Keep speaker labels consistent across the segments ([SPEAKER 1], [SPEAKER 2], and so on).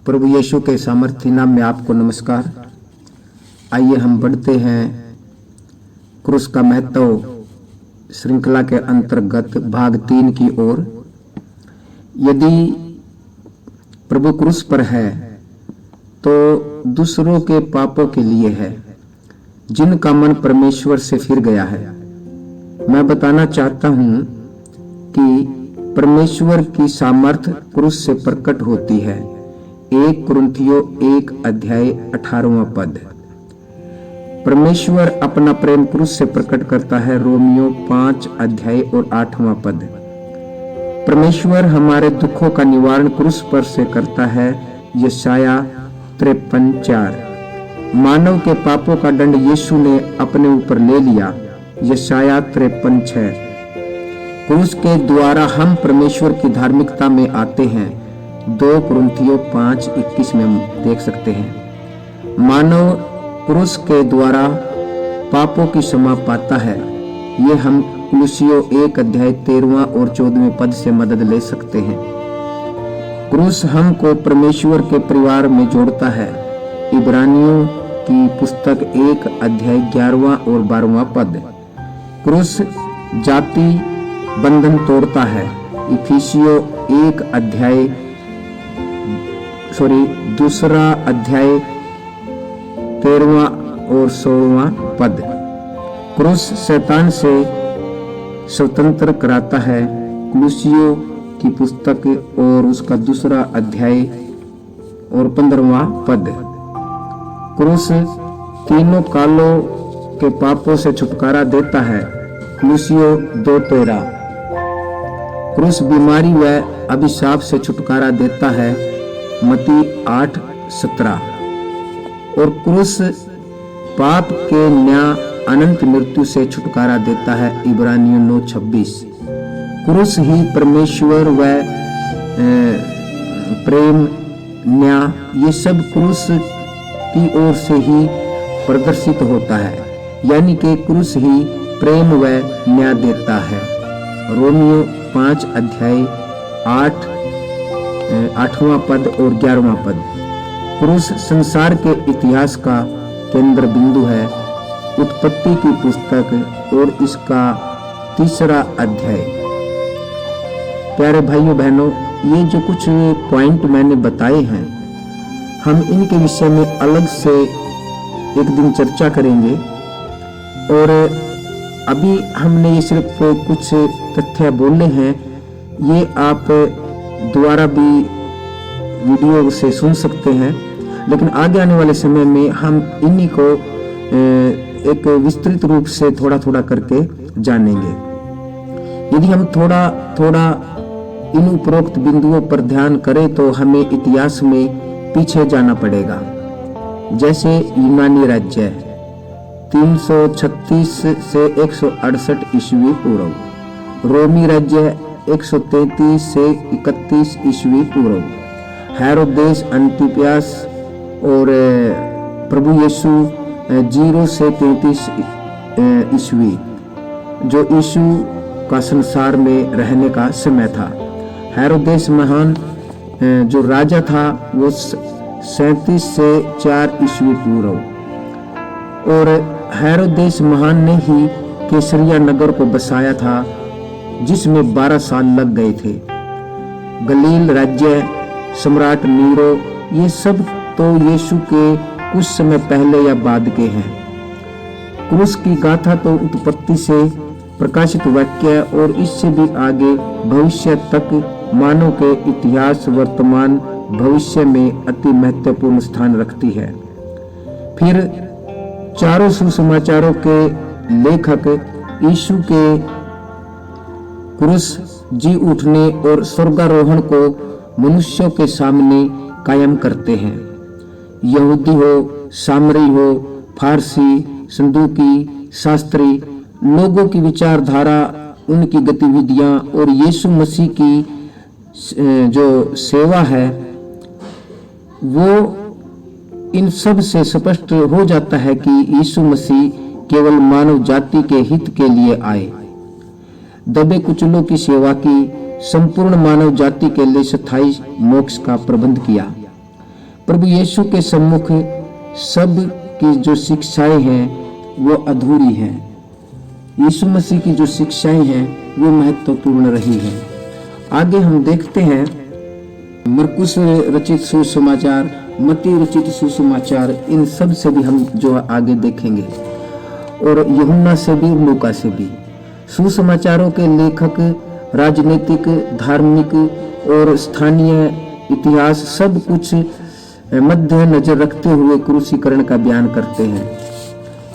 [SPEAKER 1] प्रभु यीशु के सामर्थ्य नाम में आपको नमस्कार। आइए हम बढ़ते हैं क्रूस का महत्व श्रृंखला के अंतर्गत भाग 3 की ओर। यदि प्रभु क्रूस पर है तो दूसरों के पापों के लिए है, जिनका मन परमेश्वर से फिर गया है। मैं बताना चाहता हूं कि परमेश्वर की सामर्थ्य क्रूस से प्रकट होती है। 1 कुरिन्थियों 1 अध्याय 18वां पद। परमेश्वर अपना प्रेम क्रूस से प्रकट करता है। रोमियो 5 अध्याय और 8वां पद। परमेश्वर हमारे दुखों का निवारण क्रूस पर से करता है। यशाया 53:4। मानव के पापों का दंड यीशु ने अपने ऊपर ले लिया। यशाया 53:6। क्रूस के द्वारा हम परमेश्वर की धार्मिकता में आते हैं। 2 कुरिन्थियों 5:21 में हम देख सकते हैं। मानव क्रूस के द्वारा पापों की क्षमा पाता है। ये हम कुलुसियों 1 अध्याय 13वां और 14वें पद से मदद ले सकते हैं। क्रूस हमको परमेश्वर के परिवार में जोड़ता है। इब्रानियों की पुस्तक 1 अध्याय 11वां और 12वां पद। क्रूस जाति बंधन तोड़ता है। इफिसियों 2 अध्याय 13वां और 16वां पद। क्रूस शैतान से स्वतंत्र कराता है। कुलुसियों की पुस्तक और उसका 2 अध्याय और 15वां पद। क्रूस तीनों कालों के पापों से छुटकारा देता है। कुलुसियों 2:13। क्रूस बीमारी व अभिशाप से छुटकारा देता है। मत्ती 8:17। और क्रूस पाप के न्याय अनंत मृत्यु से छुटकारा देता है। इब्रानियों 9:26। क्रूस ही परमेश्वर व प्रेम न्याय ये सब क्रूस की ओर से ही प्रदर्शित होता है, यानी कि क्रूस ही प्रेम व न्याय देता है। रोमियो 5 अध्याय 8वां पद और 11वां पद। क्रूस संसार के इतिहास का केंद्र बिंदु है। उत्पत्ति की पुस्तक और इसका 3 अध्याय। प्यारे भाइयों बहनों, ये जो कुछ पॉइंट मैंने बताए हैं, हम इनके विषय में अलग से एक दिन चर्चा करेंगे। और अभी हमने ये सिर्फ कुछ तथ्य बोले हैं, ये आप दोबारा भी वीडियो से सुन सकते हैं, लेकिन आगे आने वाले समय में हम इन्हीं को एक विस्तृत रूप से थोड़ा थोड़ा करके जानेंगे। यदि हम थोड़ा थोड़ा इन उपरोक्त बिंदुओं पर ध्यान करें तो हमें इतिहास में पीछे जाना पड़ेगा। जैसे यूनानी राज्य 336 से 168 ईस्वी पूर्व, रोमी राज्य 133 से 31 ईस्वी पूर्व, हेरोदेस अंतिपास और प्रभु यीशु 0 से 33 ईस्वी, जो यीशु का संसार में रहने का समय था। हेरोदेस महान जो राजा था वो 37 से 4 ईस्वी पूर्व, और हेरोदेस महान ने ही कैसरिया नगर को बसाया था, जिसमें 12 साल लग गए थे। गलील राज्य, सम्राट नीरो, ये सब तो यीशु के कुछ समय पहले या बाद के हैं। क्रूस की गाथा तो उत्पत्ति से प्रकाशित वाक्य और इससे भी आगे भविष्य तक मानव के इतिहास, वर्तमान, भविष्य में अति महत्वपूर्ण स्थान रखती है। फिर चारों सुसमाचारों के लेखक यीशु के क्रूस, जी उठने और स्वर्गारोहण को मनुष्यों के सामने कायम करते हैं। यहूदी हो, सामरी हो, फारसी, संदूकी, शास्त्री, लोगों की विचारधारा, उनकी गतिविधियां और यीशु मसीह की जो सेवा है, वो इन सब से स्पष्ट हो जाता है कि यीशु मसीह केवल मानव जाति के हित के लिए आए। दबे कुचलों की सेवा की, संपूर्ण मानव जाति के लिए स्थायी मोक्ष का प्रबंध किया। प्रभु यीशु के सम्मुख सब की जो शिक्षाएं हैं वो अधूरी हैं। यीशु मसीह की जो शिक्षाएं हैं वो महत्वपूर्ण रही हैं। आगे हम देखते हैं मरकुस रचित सुसमाचार, मत्ती रचित सुसमाचार, इन सब से भी हम जो आगे देखेंगे, और यूहन्ना से भी, लूका से भी। सुसमाचारों के लेखक राजनीतिक, धार्मिक और स्थानीय इतिहास सब कुछ मध्य नजर रखते हुए क्रूसीकरण का बयान करते हैं।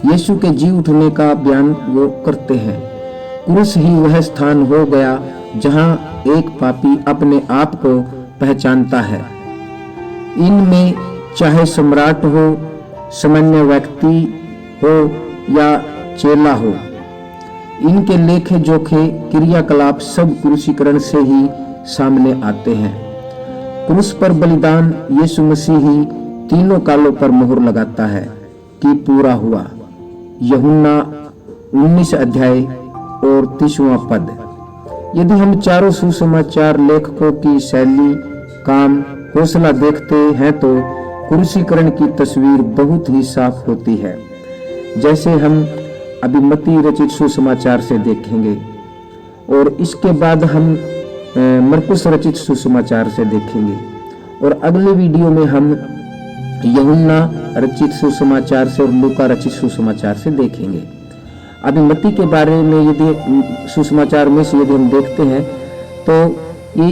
[SPEAKER 1] यीशु के जी उठने का बयान वो करते हैं। क्रूस ही वह स्थान हो गया जहां एक पापी अपने आप को पहचानता है। इनमें चाहे सम्राट हो, सामान्य व्यक्ति हो या चेला हो, इनके लेखे जोखे क्रियाकलाप सब क्रूसीकरण से ही सामने आते हैं। क्रूस पर बलिदान यीशु मसीह ही तीनों कालों पर मोहर लगाता है कि पूरा हुआ। यूहन्ना 19 अध्याय और 30वां पद। यदि हम चारों सुसमाचार लेखकों की शैली, काम, हौसला देखते हैं तो क्रूसीकरण की तस्वीर बहुत ही साफ होती है, जैसे हम अभी मत्ती रचित सुसमाचार से देखेंगे, और इसके बाद हम मरकुस रचित सुसमाचार से देखेंगे, और अगले वीडियो में हम यूहन्ना रचित सुसमाचार से और लूका रचित सुसमाचार से देखेंगे। अभी मत्ती के बारे में यदि सुसमाचार में से यदि हम देखते हैं तो ये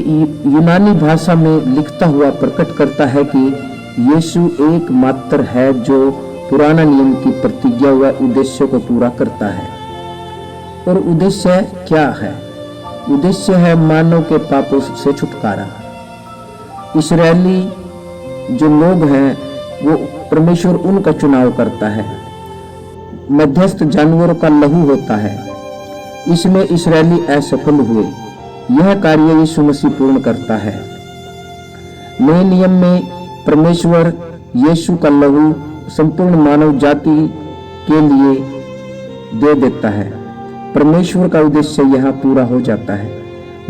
[SPEAKER 1] यूनानी भाषा में लिखता हुआ प्रकट करता है कि यीशु एकमात्र है जो पुराना नियम की प्रतिज्ञा व उद्देश्य को पूरा करता है। और उद्देश्य क्या है? उद्देश्य है मानव के पापों से छुटकारा। इस्राएली जो लोग हैं वो परमेश्वर उनका चुनाव करता है। मध्यस्थ जानवरों का लहू होता है, इसमें इस्राएली असफल हुए। यह कार्य यीशु मसीह पूर्ण करता है। नए नियम में परमेश्वर यीशु का लहू संपूर्ण मानव जाति के लिए दे देता है। परमेश्वर का उद्देश्य यहाँ पूरा हो जाता है।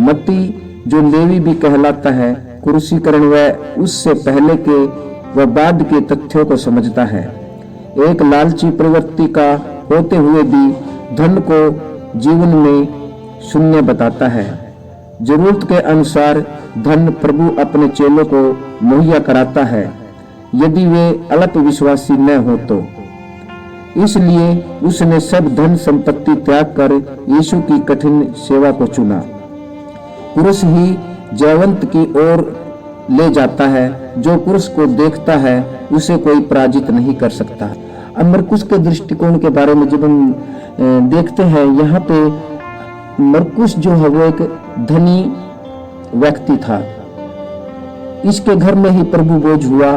[SPEAKER 1] मत्ती जो लेवी भी कहलाता है, क्रूसीकरण व उससे पहले के व बाद के तथ्यों को समझता है। एक लालची प्रवृत्ति का होते हुए भी धन को जीवन में शून्य बताता है। जरूरत के अनुसार धन प्रभु अपने चेलों को मुहैया कराता है यदि वे अल्प विश्वासी न हो तो। इसलिए उसने सब धन संपत्ति त्याग कर यीशु की कठिन सेवा को चुना। क्रूस ही जयवंत की ओर ले जाता है। जो क्रूस को देखता है उसे कोई पराजित नहीं कर सकता। अब मरकुस के दृष्टिकोण के बारे में जब हम देखते हैं, यहाँ पे मरकुस जो है वो एक धनी व्यक्ति था। इसके घर में ही प्रभु बोझ हुआ।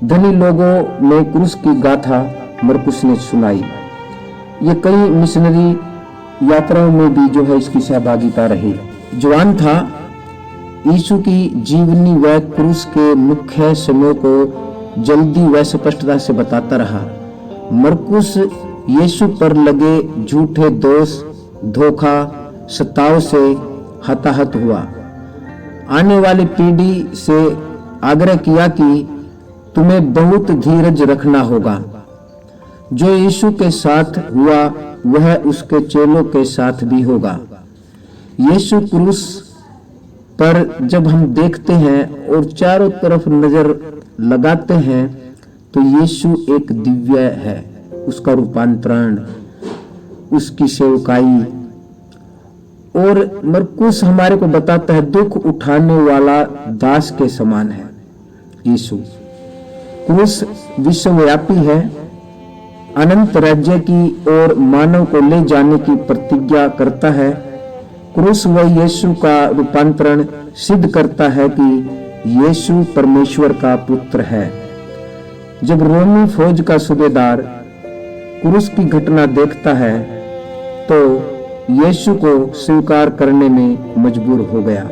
[SPEAKER 1] धनी लोगों में क्रूस की गाथा मरकुस ने सुनाई। ये कई मिशनरी यात्राओं में भी जो है इसकी सहभागिता रही। जवान था, यीशु की जीवनी व क्रूस के मुख्य समय को जल्दी व स्पष्टता से बताता रहा। मरकुस यीशु पर लगे झूठे दोष, धोखा, सताव से हताहत हुआ। आने वाली पीढ़ी से आग्रह किया कि तुम्हें बहुत धीरज रखना होगा। जो यीशु के साथ हुआ वह उसके चेलों के साथ भी होगा। यीशु क्रूस पर जब हम देखते हैं और चारों तरफ नजर लगाते हैं तो यीशु एक दिव्य है। उसका रूपांतरण, उसकी सेवकाई, और मरकुस हमारे को बताता है दुख उठाने वाला दास के समान है यीशु। क्रूस विश्वव्यापी है, अनंत राज्य की ओर मानव को ले जाने की प्रतिज्ञा करता है। क्रूस व यीशु का रूपांतरण सिद्ध करता है कि यीशु परमेश्वर का पुत्र है। जब रोमी फौज का सूबेदार क्रूस की घटना देखता है तो यीशु को स्वीकार करने में मजबूर हो गया।